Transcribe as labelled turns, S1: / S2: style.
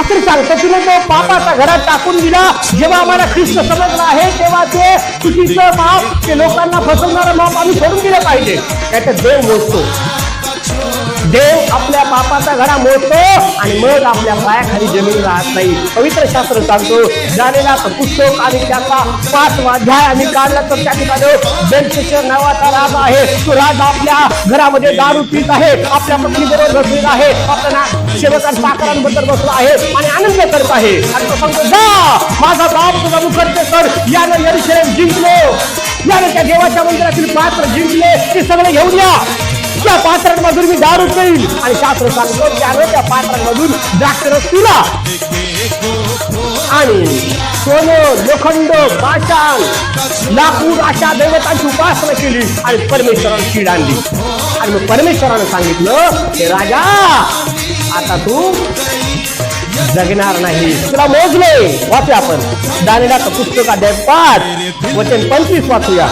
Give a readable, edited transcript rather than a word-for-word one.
S1: शास्त्र सांगतो तिने तो पापाचा घरात टाकून दिला. जेव्हा आम्हाला ख्रिस्त समजला आहे तेव्हा ते चुकीचं माप, ते लोकांना फसवणारं माप आम्ही सोडून दिलं पाहिजे. त्याच्यात देव मोजतो. देव आपल्या पापाचा घडा मोडतो आणि मग आपल्या पायाखाली जमीन राहत नाही. पवित्र शास्त्र सांगतो झालेला पुस्तक आणि त्याचा 5वा अध्याय आम्ही काढला तर त्या ठिकाणी बेलशस्सर नावाचा राजा आहे. तो राजा आपल्या घरामध्ये दारू पीत आहे, आपल्या पत्नीबरोबर बसलेला आहे, आपल्या सेवकांच्या चाकरांबद्दल बसला आहे आणि आनंद करत आहे. आणि तो सांगतो जा माझा बाप तुझा मुखर्य कर. यानं यरूशलेम जिंकलो, यानं त्या देवाच्या मंदिरातील पात्र जिंकले, ते सगळे घेऊन या. त्या पात्रांमधून मी दारू पिईल. आणि शास्त्र सांगतो त्यानं त्या पात्रांमधून द्राक्षरस पिला आणि सोनं, लोखंड, पाषाण, लाकूड अशा देवतांची उपासना केली आणि परमेश्वराला कीड आणली. आणि मग परमेश्वरानं सांगितलं हे राजा आता तू जगणार नाही, तुला मोजले. वाचूया आपण दानिएलचं पुस्तक अध्याय 5 वचन 25 वाचूया.